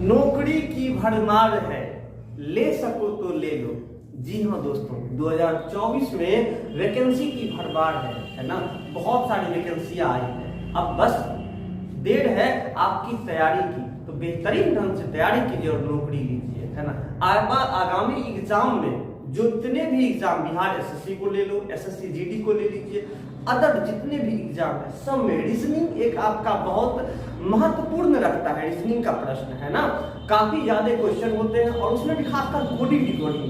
नौकरी की भरमार है, ले सको तो ले लो। जी हाँ दोस्तों, 2024 में वैकेंसी की भरमार है ना। बहुत सारी वैकेंसियां आई हैं। अब बस देर है आपकी तैयारी की, तो बेहतरीन ढंग से तैयारी कीजिए और नौकरी लीजिए, है ना। आगामी एग्जाम में जो जितने भी एग्जाम, बिहार एसएससी को ले लो, एसएससी जीडी को ले लीजिए, अदर जितने भी एग्जाम है सब में रीजनिंग एक आपका बहुत महत्वपूर्ण रखता है। रीजनिंग का प्रश्न है ना, काफी ज्यादा क्वेश्चन होते हैं और उसमें भी खासकर coding decoding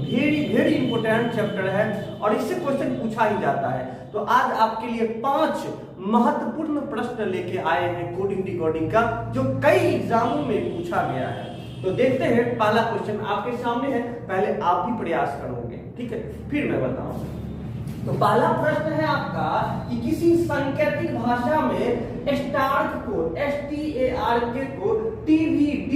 very important chapter है और इससे क्वेश्चन पूछा ही जाता है। तो आज आपके लिए 5 महत्वपूर्ण प्रश्न लेके आए हैं कोडिंग डिकोडिंग का, जो कई एग्जामों में पूछा गया है। तो देखते हैं, पहला क्वेश्चन आपके सामने है, पहले आप भी प्रयास करोगे, ठीक है, फिर मैं बताऊंगा। तो पहला प्रश्न है आपका कि किसी सांकेतिक भाषा में स्टार्क को STARK को TVD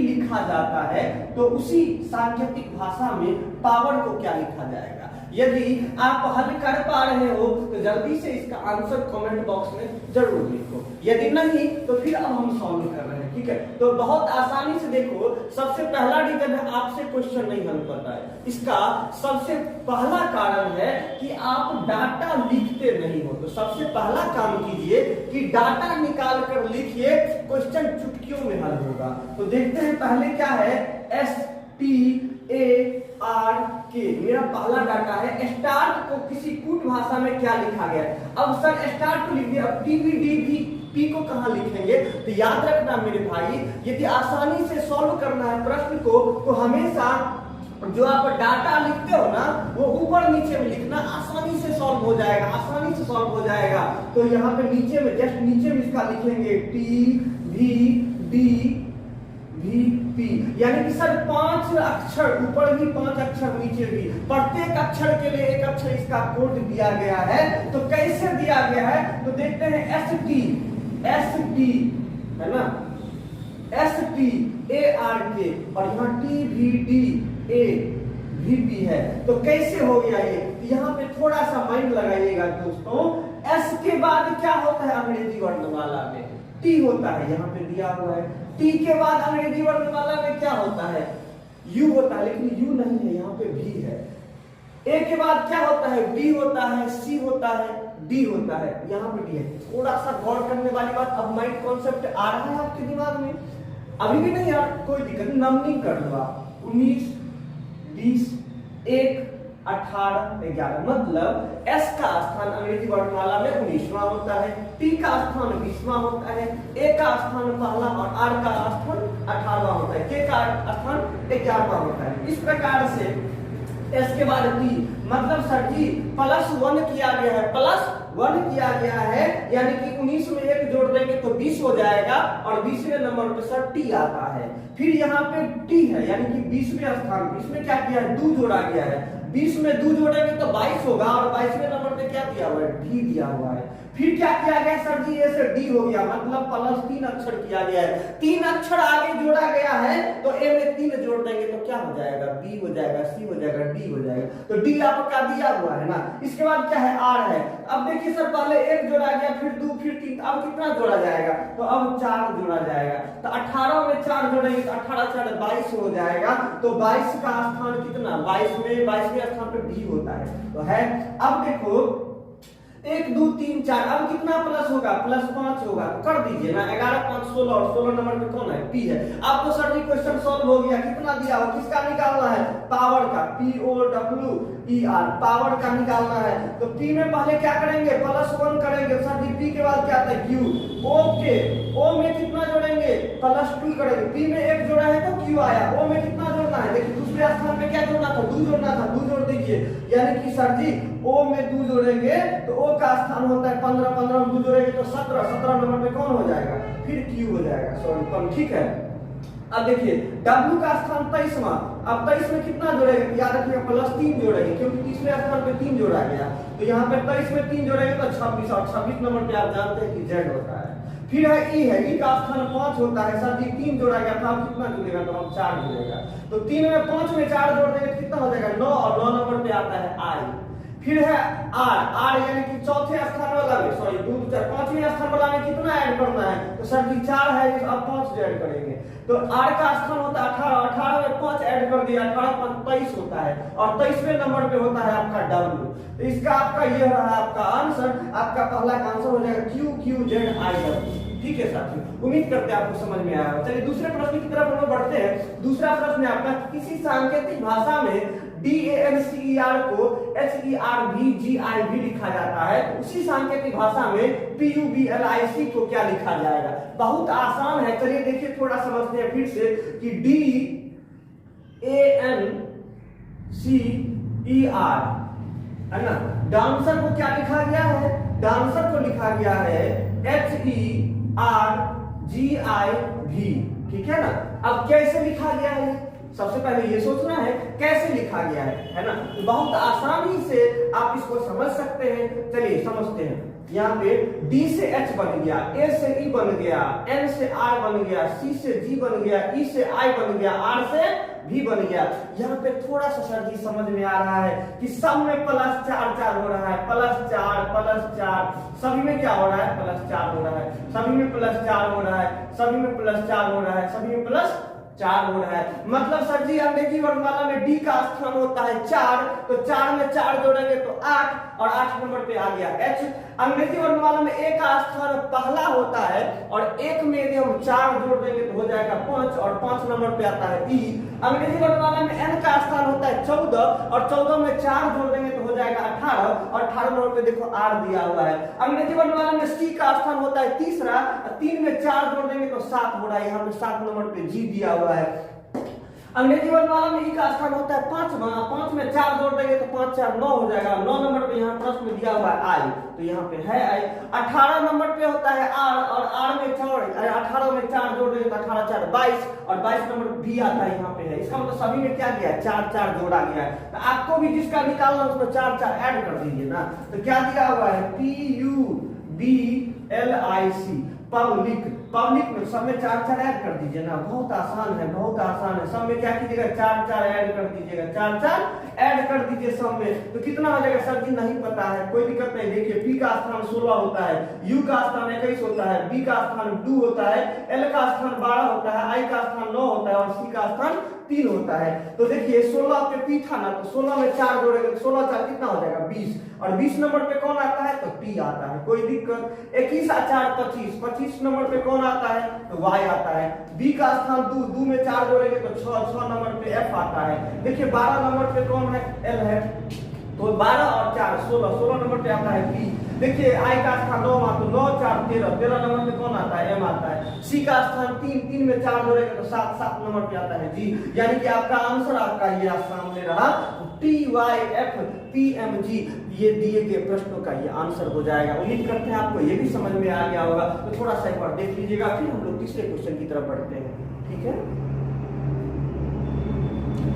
लिखा जाता है, तो उसी सांकेतिक भाषा में पावर को क्या लिखा जाएगा। यदि आप हल कर पा रहे हो तो जल्दी से इसका आंसर कमेंट बॉक्स में जरूर लिखो, यदि नहीं तो फिर अब हम सॉल्व कर रहे हैं, ठीक है। तो बहुत आसानी से देखो, सबसे पहला रीजन है आपसे क्वेश्चन नहीं हल पता है। इसका सबसे पहला कारण है कि आप डाटा लिखते नहीं हो। तो सबसे पहला काम कीजिए कि डाटा निकाल कर लिखिए, क्वेश्चन चुटकियों में हल होगा। तो देखते हैं पहले क्या है, STARK मेरा पहला डाटा है। स्टार्क को किसी कूट भाषा में क्या लिखा गया है। अब सर स्टार्क को लिख दिया, अब TVD को कहां लिखेंगे। तो याद रखना मेरे भाई, यदि आसानी से सॉल्व करना है प्रश्न को, तो हमेशा जो आप डाटा लिखते हो ना, वो ऊपर नीचे में लिखना, आसानी से सॉल्व हो जाएगा, आसानी से सॉल्व हो जाएगा। तो यहाँ पे नीचे में, जस्ट नीचे में इसका लिखेंगे TVD, यानी कि सर 5 अक्षर ऊपर भी, 5 अक्षर नीचे भी, प्रत्येक अक्षर के लिए एक अक्षर इसका कोड दिया गया है। तो कैसे दिया गया है, तो देखते हैं ST है ना, STARK और यहाँ TVD है। तो कैसे हो गया ये, यहाँ पे थोड़ा सा माइंड लगाइएगा दोस्तों। S के बाद क्या होता है अंग्रेजी वर्णमाला में, T होता है, यहाँ पे दिया हुआ है। T के बाद अंग्रेजी वर्णमाला में क्या होता है, U होता है, लेकिन U नहीं है, यहाँ पे V है। A के बाद क्या होता है, D होता है, C होता है, D होता है, यहाँ पे D है। थोड़ा सा गौर करने वाली बात, अब माइंड कॉन्सेप्ट आ रहा है आपके दिमाग में, अभी भी नहीं यार, कोई दिक्कत नहीं, नंबरिंग कर लो आप, 19 20 1 18 11, मतलब S का स्थान अंग्रेजी वर्णमाला में 19वां होता है, T का स्थान 20वां होता है, A का स्थान पहला और R का स्थान 18वां होता है, K का स्थान 11वां होता है। इस प्रकार से S के बाद T, मतलब सर जी +1 किया गया है, +1 किया गया है, यानी कि 19 में 1 जोड़ देंगे तो 20 हो जाएगा और 20वें नंबर पे सर T आता है। फिर यहाँ पे T है, यानी कि 20वें स्थान, 20 में क्या किया है, 2 जोड़ा गया है, 20 में 2 जोड़ेंगे तो 22 होगा और 22वें नंबर पे क्या दिया हुआ है, D दिया हुआ है। फिर क्या किया गया सर जी, A से D हो गया, मतलब +3 अक्षर किया गया है, 3 अक्षर आगे जोड़ा गया है, तो A में 3 जोड़ देंगे तो क्या हो जाएगा, B हो जाएगा, C हो जाएगा, D हो जाएगा। तो D आपका दिया हुआ है ना। इसके बाद क्या है, R है। अब देखिए सर, पहले 1 जोड़ा गया, फिर 2, फिर 3, अब कितना जोड़ा जाएगा, तो अब 4 जोड़ा जाएगा। तो 18 में 4 जोड़ेंगे तो 18 4 22 हो जाएगा। तो 22 का स्थान कितना, 22वें स्थान पे D होता है, तो है। अब देखो 1 2 3 4, अब कितना प्लस होगा, +5 होगा, कर दीजिए ना, 11 5 16 और 16 नंबर पे कौन है, P है। आपको सर जी क्वेश्चन सॉल्व हो गया, कितना दिया हो, किसका निकालना है, पावर का, POWER, पावर का निकालना है। तो P में पहले क्या करेंगे, +1 करेंगे, सर जी P के बाद क्या आता है, Q, ओके, O में कितना जोड़ेंगे, +2 करेंगे, P में 1 जोड़ा है तो Q आया, O में कितना जोड़ना है, देखिए दूसरे स्थान पे क्या जोड़ना था, 2 जोड़ना था, 2 जोड़ दीजिए, यानी कि सर जी O में 2 जोड़ेंगे तो O का स्थान होता है 15, 15 में 2 जोड़ेंगे तो 17, 17 नंबर पे कौन हो जाएगा, फिर Q हो जाएगा, सॉरी कम, ठीक है। अब देखिए W का स्थान 23वां, अब 23 में कितना जोड़ेंगे, याद रखिएगा +3 जोड़ेंगे, क्योंकि तीसरे स्थान पे 3 जोड़ा गया। तो यहाँ पे 23 में 3 जोड़ेंगे तो 26, और 26 नंबर पे आप जानते हैं कि Z होता है। फिर है E है, E का स्थान 5 होता है, सर जी 3 जोड़ा गया था, अब कितना जुड़ेगा, तो अब 4 जुड़ेगा। तो 3 में 5 में 4 जोड़ देंगे कितना हो जाएगा, 9, और 9 नंबर पे आता है I। फिर है आर, आर यानी कि चौथे स्थान वाला में, सॉरी 2 4 पांचवें स्थान वाला में कितना ऐड करना है, तो सर जी 4 है, अब 5 ऐड करेंगे, तो आर का स्थान होता है 18, 18 में 5 ऐड कर दिया, 18 5 23 होता है, और 23वें नंबर पे होता है आपका डब्ल्यू। तो इसका आपका ये रहा आपका आंसर, आपका पहला का आंसर हो जाएगा Q Q Z I W. ठीक है साथियों, उम्मीद करते हैं आपको समझ में आया होगा। चलिए दूसरे प्रश्न की तरफ हम लोग बढ़ते हैं। दूसरा प्रश्न है आपका, किसी सांकेतिक भाषा में DANCER को HERBGIV लिखा जाता है, तो उसी सांकेतिक भाषा में PUBLIC को क्या लिखा जाएगा? बहुत आसान है, चलिए देखिए थोड़ा समझते हैं फिर से कि DANCER है ना, डांसर को क्या लिखा गया है? डांसर को लिखा गया है HERGIV, ठीक है ना। अब कैसे लिखा गया है, सबसे पहले ये सोचना है कैसे लिखा गया है ना। तो बहुत आसानी से आप इसको समझ सकते हैं, चलिए समझते हैं। यहाँ पे D से H बन गया, A से E बन गया, N से R बन गया, C से G बन गया, E से I बन गया, R से V बन गया। यहाँ पे थोड़ा सा सर जी समझ में आ रहा है कि सब में प्लस 4 4 हो रहा है, प्लस 4 सभी में क्या हो रहा है? प्लस 4 हो रहा है, सभी में प्लस 4 हो रहा है, सभी में प्लस 4 हो रहा है, सभी में प्लस 4 हो रहा है। मतलब सर जी अंग्रेजी वर्णमाला में D का स्थान होता है 4, तो 4 में 4 जोड़ेंगे तो 8, और 8 नंबर पे आ गया H। अंग्रेजी वर्णमाला में A का स्थान पहला होता है, और 1 में यदि हम 4 जोड़ देंगे तो हो जाएगा 5, और 5 नंबर पे आता है E। अंग्रेजी वर्णमाला में N का स्थान होता है 14, और 14 में 4 जोड़ देंगे तो हो जाएगा 18, और 18 नंबर पे देखो R दिया हुआ है। अंग्रेजी वर्णमाला में C का स्थान होता है तीसरा, 3 में 4 जोड़ देंगे तो 7 हो रहा है, यहाँ पे 7 नंबर पे G दिया हुआ है। अंग्रेजी वर्णमाला में E का स्थान होता है 5वां, 5 में 4 जोड़ देंगे तो 5 4 9 हो जाएगा, 9 नंबर पे यहाँ प्रश्न में दिया हुआ है I, तो यहाँ पे है I। 18 नंबर पे होता है R, और R में 18 में 4 जोड़ देंगे तो 18 4 22, और 22 नंबर B आता है, यहाँ पे है। इसका मतलब सभी में क्या गया है? 4 4 जोड़ा गया है। तो आपको भी जिसका निकालना उसमें 4 4 ऐड कर दीजिए ना। तो क्या दिया हुआ है? PUBLIC, public. पब्लिक में सब में 4 4 ऐड कर दीजिए ना, बहुत आसान है, बहुत आसान है। सब में क्या कीजिएगा? 4 4 ऐड कर दीजिएगा, 4 4 ऐड कर दीजिए सब में, तो कितना हो जाएगा सर जी? नहीं पता है, कोई दिक्कत नहीं। देखिए P का स्थान 16 होता है, U का स्थान 21 होता है, B का स्थान 2 होता है, L का स्थान 12 होता है, I का स्थान 9 होता है, और C का स्थान 3 होता है। तो देखिए 16 पे P था ना, तो 16 में 4 जोड़ेंगे तो 16 4 कितना हो जाएगा? 20, और 20 नंबर पे कौन आता है? तो P आता है, कोई दिक्कत। 21 और 4 25, 25 नंबर पे कौन आता है? तो Y आता है। B का स्थान 2, 2 में 4 जोड़ेंगे तो 6, 6 नंबर पे F आता है। देखिए 12 नंबर पे कौन है? L है, तो 12 और 4 16, 16 नंबर पे आता है P। देखिए I का स्थान 9 तो 9 4 13, 13 नंबर पे कौन आता है? M आता है। C का स्थान 3, 3 में 4 जोड़ेंगे तो 7, 7 नंबर पे आता है G। यानी कि आपका आंसर आपका ये सामने रहा TYFPMG, ये दिए गए प्रश्नों का ये आंसर हो जाएगा। उम्मीद करते हैं आपको ये भी समझ में आ गया होगा। तो थोड़ा सा एक बार देख लीजिएगा, फिर हम लोग तीसरे क्वेश्चन की तरफ बढ़ते हैं, ठीक है।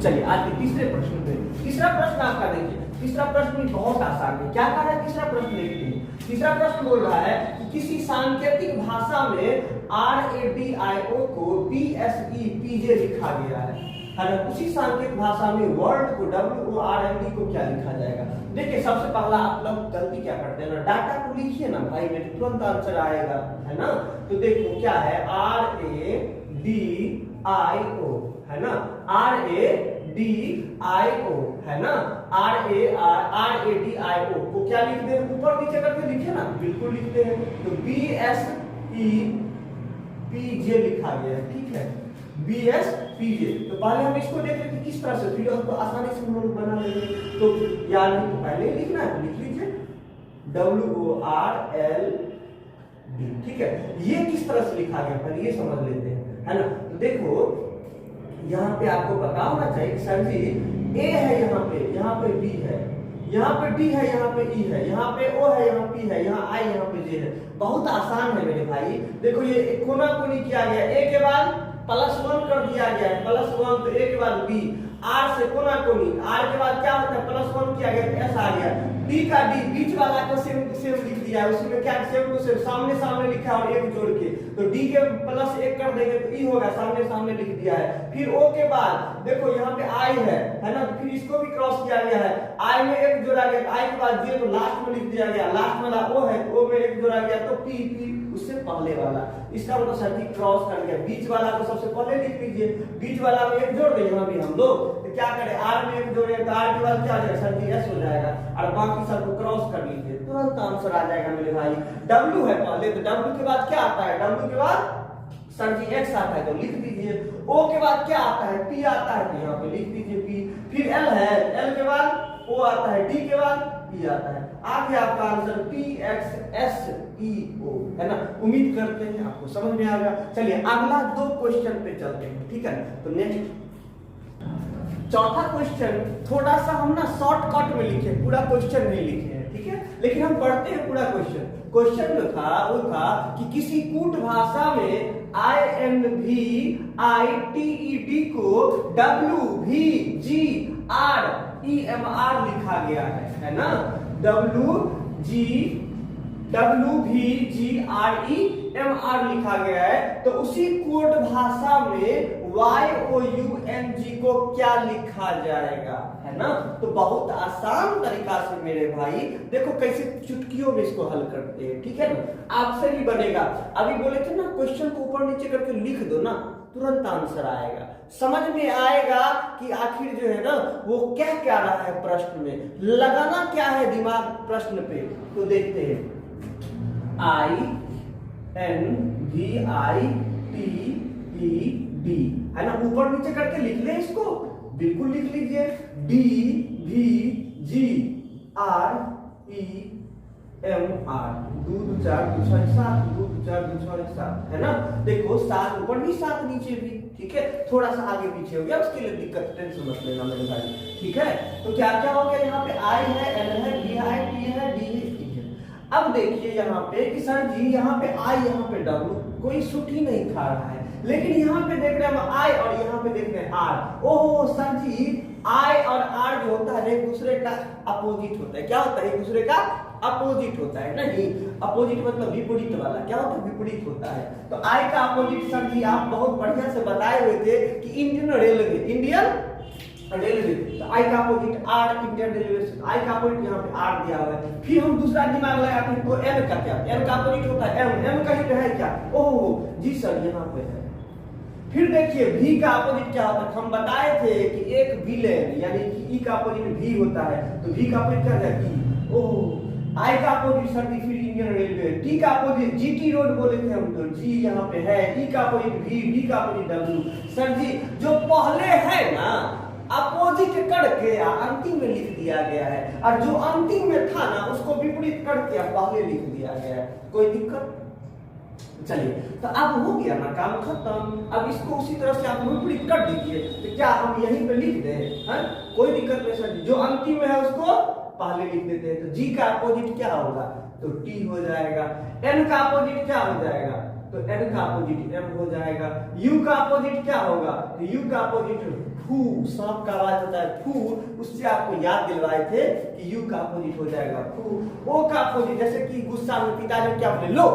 चलिए आज के तीसरे प्रश्न पे, तीसरा प्रश्न आपका देखिए, तीसरा प्रश्न भी बहुत आसान है। क्या कह रहा है तीसरा प्रश्न? देखते हैं। तीसरा प्रश्न बोल रहा है कि किसी सांकेतिक भाषा में RADIO को BSEPJ लिखा गया है, उसी सांकेतिक भाषा में वर्ड को WORLD को क्या लिखा जाएगा? देखिए सबसे पहला आप लोग गलती क्या करते हैं ना, डाटा को लिखिए ना भाई, मेरे तुरंत आंसर आएगा, है ना। तो देखो क्या है, RADIO है ना, RADIO है ना, RADIO को क्या लिखते हैं? ऊपर नीचे करके लिखे ना, बिल्कुल लिखते हैं। तो BSEPJ लिखा गया है, ठीक है, BSPJ। तो पहले हम इसको देख लेते किस तरह से, फिर उसको आसानी से हम लोग बना लेंगे। तो याद नहीं, तो पहले लिखना है, लिख लीजिए WORLD, ठीक है। ये किस तरह से लिखा गया पहले ये समझ लेते हैं, है ना। तो देखो यहाँ पे आपको पता होना चाहिए कि सर जी A है, यहाँ पे B है, यहाँ पे D है, यहाँ पे E है, यहाँ पे O है, यहाँ P है, यहाँ I, यहाँ पे J है। बहुत आसान है मेरे भाई। देखो ये कोना कोनी किया गया, A के बाद +1 कर दिया गया है, +1, तो A के बाद B, आर से कोना कोनी, आर के बाद क्या होता है +1 किया गया तो एस आ गया, डी का डी बीच वाला को सेम लिख दिया है, उसमें क्या सेम टू सेम सामने सामने लिखा है और एक जोड़ के, तो डी के +1 कर देंगे तो ई होगा, सामने सामने लिख दिया है। फिर ओ के बाद देखो यहाँ पे आई है ना, फिर इसको भी क्रॉस किया गया है, आई में एक जोड़ा गया, आई के बाद जे तो लास्ट में लिख दिया गया, लास्ट वाला ओ है तो ओ में एक जोड़ा गया तो पी, पी उससे पहले वाला, इसका मतलब सर जी क्रॉस कर गया, बीच वाला को सबसे पहले लिख लीजिए, बीच वाला में एक जोड़ दें यहाँ भी हम लोग, तो क्या करें आर में एक जोड़े तो आर के बाद क्या आ जाएगा सर जी एस हो जाएगा, और बाकी सबको क्रॉस कर लीजिए, तुरंत आंसर आ जाएगा मेरे भाई। डब्ल्यू है पहले, तो डब्ल्यू के बाद क्या आता है, डब्ल्यू के बाद सर जी एक्स आता है तो लिख दीजिए, ओ के बाद क्या आता है पी आता है तो यहाँ पे लिख दीजिए पी, फिर एल है, एल के बाद ओ आता है, डी के बाद ई आता है, आ गया आपका answer P X S E O, है ना। उम्मीद करते हैं आपको समझ में आ गया। चलिए अगला 2 क्वेश्चन पे चलते हैं, ठीक है। तो नेक्स्ट चौथा क्वेश्चन थोड़ा सा हम ना शॉर्टकट में लिखे, पूरा क्वेश्चन नहीं लिखे हैं, ठीक है, लेकिन हम पढ़ते हैं पूरा क्वेश्चन। क्वेश्चन जो था वो था कि किसी कूट भाषा में INVITED को WVGREMR लिखा गया है ना, WVGREMR लिखा गया है, तो उसी कोड भाषा में YOUNG को क्या लिखा जाएगा, है ना। तो बहुत आसान तरीका से मेरे भाई देखो कैसे चुटकियों में इसको हल करते हैं, ठीक है ना, आपसे भी बनेगा। अभी बोले थे ना क्वेश्चन को ऊपर नीचे करके लिख दो ना, तुरंत आंसर आएगा, समझ में आएगा कि आखिर जो है ना वो क्या क्या रहा है प्रश्न में, लगाना क्या है दिमाग प्रश्न पे। तो देखते हैं INVITED, है ना, ऊपर नीचे करके लिख ले इसको, बिल्कुल लिख लीजिए, DVGREMR, 2 2 4 2 6 7, 2 2 4 2 6 7, है ना। देखो 7 ऊपर भी 7 नीचे भी, ठीक है, थोड़ा सा आगे पीछे हो गया, उसके लिए दिक्कत टेंशन मत लेना मेरे भाई, ठीक है। तो क्या क्या हो गया, यहाँ पे आई है, एल है, बी है, टी है, डी है, ई है। अब देखिए यहाँ पे कि सर जी यहाँ पे आई, यहाँ पे डब्ल्यू, कोई सूठी नहीं खा रहा है, लेकिन यहाँ पे देख रहे हैं हम आई और यहाँ पे देख रहे हैं आर। ओह सर जी आई और आर जो होता है एक दूसरे का अपोजिट होता है, क्या होता है, एक दूसरे का अपोजिट होता है, नहीं अपोजिट मतलब विपरीत वाला, क्या होता है विपरीत होता है। तो आई का अपोजिट सर जी आप बहुत बढ़िया से बताए हुए थे कि इंडियन रेलवे, इंडियन रेलवे, तो आई का अपोजिट आर, इंडियन रेलवे, आई का अपोजिट यहाँ पे आर दिया हुआ है। फिर हम दूसरा दिमाग लगाते हैं तो एम का क्या, एम का अपोजिट होता है एम, एम कहीं पे है क्या, ओह जी सर यहाँ पे है। फिर देखिए भी का अपोजिट क्या होता है, हम बताए थे कि एक विलेन यानी कि ई का अपोजिट भी होता है, तो भी का अपोजिट क्या है ई, ओह आई का अपोजिट सर जी फिर इंडियन रेलवे, टी का अपोजिट जीटी रोड बोले थे हम, तो जी यहाँ पे है, ई का अपोजिट भी का अपोजिट डब्ल्यू। सर जी जो पहले है ना अपोजिट करके अंतिम में लिख दिया गया है, और जो अंतिम में था ना उसको विपरीत करके पहले लिख दिया गया है, कोई दिक्कत। चलिए तो अब हो गया ना काम खत्म, अब इसको उसी तरह से आप विपरीत कर दीजिए, तो क्या हम यहीं पे लिख दें, हैं कोई दिक्कत नहीं सर जी, जो अंतिम में है उसको पहले लिख देते हैं। तो जी का अपोजिट क्या होगा, तो टी हो जाएगा, एन का अपोजिट क्या हो जाएगा, तो एन का अपोजिट एम हो जाएगा, यू का अपोजिट क्या होगा, तो यू का अपोजिट फू, सांप का आवाज होता है फू, उससे आपको याद दिलवाए थे कि यू का अपोजिट हो जाएगा फू। ओ का अपोजिट जैसे कि गुस्सा में पिताजी क्या बोले लो,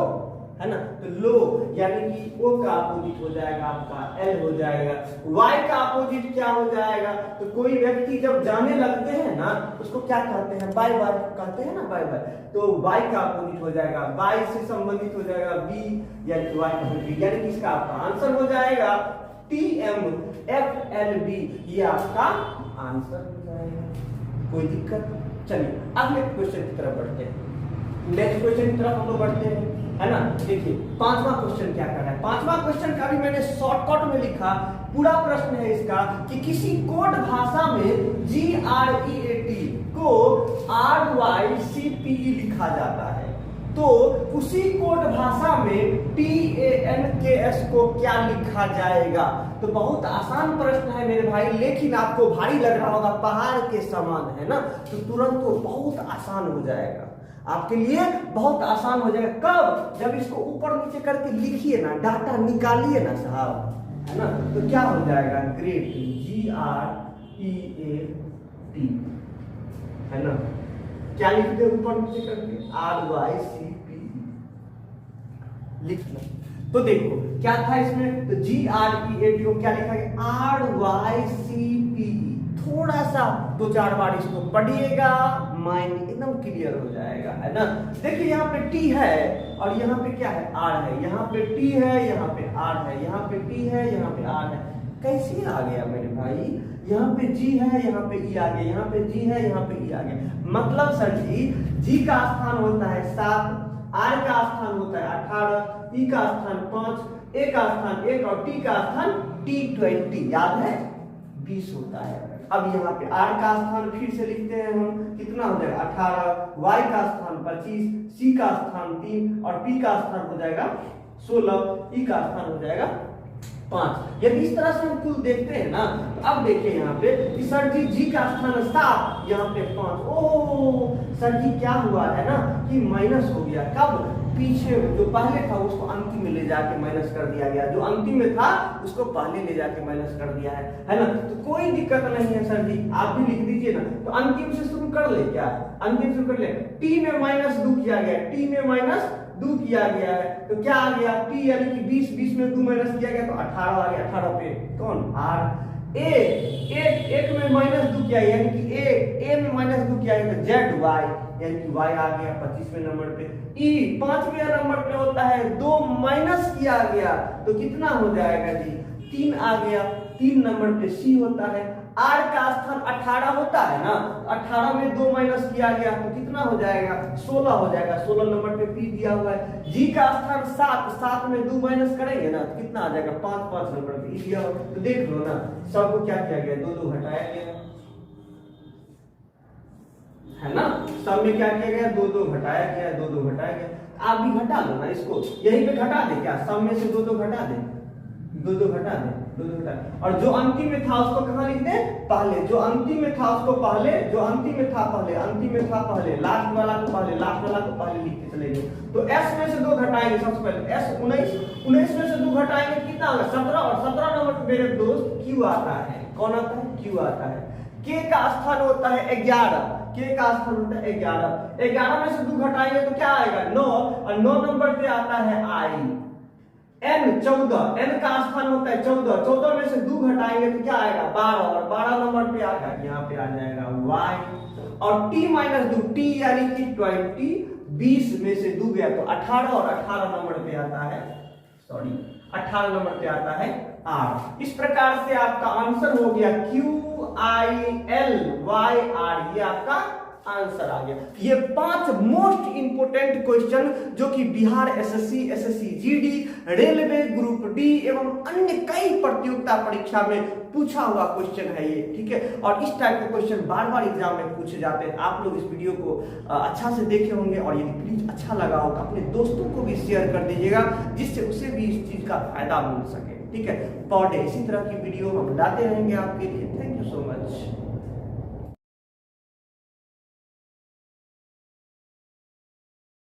है ना, तो लो यानी कि ओ का अपोजिट हो जाएगा आपका एल हो जाएगा। वाई का अपोजिट क्या हो जाएगा, तो कोई व्यक्ति जब जाने लगते हैं ना उसको क्या कहते हैं, बाय बाय कहते हैं ना, बाय बाय, तो वाई का अपोजिट हो जाएगा, बाय से संबंधित हो जाएगा बी, यानी कि वाई का अपोजिट, यानी कि इसका आपका आंसर हो जाएगा TMFLB, ये आपका आंसर हो जाएगा, कोई दिक्कत। चलिए अगले क्वेश्चन की तरफ बढ़ते हैं, नेक्स्ट क्वेश्चन की तरफ हम लोग बढ़ते हैं, है ना। देखिए पांचवा क्वेश्चन क्या कर रहा है, पांचवा क्वेश्चन का भी मैंने शॉर्टकट में लिखा, पूरा प्रश्न है इसका कि किसी कोड भाषा में GREAT को RYCPE लिखा जाता है, तो उसी कोड भाषा में TANKS को क्या लिखा जाएगा। तो बहुत आसान प्रश्न है मेरे भाई, लेकिन आपको भारी लग रहा होगा, पहाड़ के समान है ना, तो तुरंत वो बहुत आसान हो जाएगा आपके लिए, बहुत आसान हो जाएगा। कब, जब इसको ऊपर नीचे करके लिखिए ना, डाटा निकालिए ना साहब, है ना, तो क्या हो जाएगा, ग्रेट EAT, है ना। क्या लिखते ऊपर नीचे करके RYCPE लिखना। तो देखो क्या था इसमें, तो GREAT को क्या लिखा है RYCPE। थोड़ा सा 2-4 बार इसको पढ़िएगा, माइंड एकदम क्लियर हो जाएगा, है ना। देखिए यहाँ पे T है और यहाँ पे क्या है R है, यहाँ पे T है, यहाँ पे R है, यहाँ पे T है, यहाँ पे R है। कैसे आ गया मेरे भाई, यहाँ पे G है, यहाँ पे E आ गया, यहाँ पे G है, यहाँ पे E आ गया। मतलब सर जी G का स्थान होता है 7, R का स्थान होता है 18, E का स्थान 5, A का स्थान 1 और T का स्थान T20 याद है 20 होता है। अब यहाँ पे R का स्थान फिर से लिखते हैं हम, कितना हो जाएगा 18, Y का स्थान 25, C का स्थान 3 और P का स्थान हो जाएगा 16, E का स्थान हो जाएगा 5। यदि इस तरह से हम कुल देखते हैं ना, तो अब देखिए यहाँ पे कि सर जी G का स्थान 7, यहाँ पे 5। ओ सर जी क्या हुआ है ना कि माइनस हो गया, कब, पीछे जो पहले था उसको अंतिम में ले जाके माइनस कर दिया गया, जो अंतिम में था उसको पहले ले जाके माइनस कर दिया है ना। तो कोई दिक्कत नहीं है सर जी, आप भी लिख दीजिए ना। तो अंतिम से शुरू कर ले, क्या अंतिम शुरू कर ले, T में -2 किया गया, T में -2 किया गया है, तो क्या आ गया T यानी कि 20 में 2 माइनस किया गया तो 18 आ गया। 18 पे कौन R। एक में -2 किया यानी कि A में -2 किया है तो ZY यानी कि Y आ गया 25वें नंबर पे। E 5वें नंबर पे होता है, 2 माइनस किया गया तो कितना हो जाएगा जी 3 आ गया। 3 नंबर पे C होता है। R का स्थान 18 होता है ना, 18 में 2 माइनस किया गया तो कितना हो जाएगा 16 हो जाएगा। 16 नंबर पे P दिया हुआ है। G का स्थान 7 में 2 माइनस करेंगे ना तो कितना आ जाएगा 5 नंबर पे E दिया हुआ। तो देख लो ना सबको क्या किया गया 2 घटाया गया, है ना। सब में क्या किया गया 2 घटाया गया, 2 घटाया गया। आप भी घटा लो ना इसको, यहीं पे घटा दे, क्या सब में से 2 घटा दे, 2 घटा दे, 2 घटा। और जो अंतिम में था उसको कहाँ लिख दे पहले, जो अंतिम में था उसको पहले, जो अंतिम में था पहले, अंतिम में था पहले, लास्ट वाला को पहले, लास्ट वाला को पहले लिख के चलेंगे। तो S में से 2 घटाएंगे सबसे पहले, S 19 में से 2 घटाएंगे कितना होगा 17 और 17 नंबर पे मेरे दोस्त Q आता है। कौन आता है Q आता है। K का स्थान होता है 11, K का स्थान होता है 11, 11 में से 2 घटाएंगे तो क्या आएगा 9 और 9 नंबर पे आता है I। N 14, N का स्थान होता है 14, 14 में से 2 घटाएंगे तो क्या आएगा 12 और 12 नंबर पे आएगा यहाँ पे आ जाएगा Y। और T -2, T यानी कि 20, 20 में से 2 गया तो 18 और 18 नंबर पे आता है 18 नंबर पे आता है R। इस प्रकार से आपका आंसर हो गया QILYR, ये आपका आंसर आ गया। ये 5 मोस्ट इंपोर्टेंट क्वेश्चन जो कि Bihar SSC, SSC GD, railway group D एवं अन्य कई प्रतियोगिता परीक्षा में पूछा हुआ क्वेश्चन है ये, ठीक है। और इस टाइप के क्वेश्चन बार-बार एग्जाम में पूछे जाते हैं। आप लोग इस वीडियो को अच्छा से देखे होंगे और यदि प्लीज अच्छा लगा हो तो अपने दोस्तों को भी शेयर कर दीजिएगा जिससे उसे भी इस चीज का फायदा मिल सके, ठीक है। पर डे इसी तरह की वीडियो हम लाते रहेंगे आपके लिए। Thank you so much.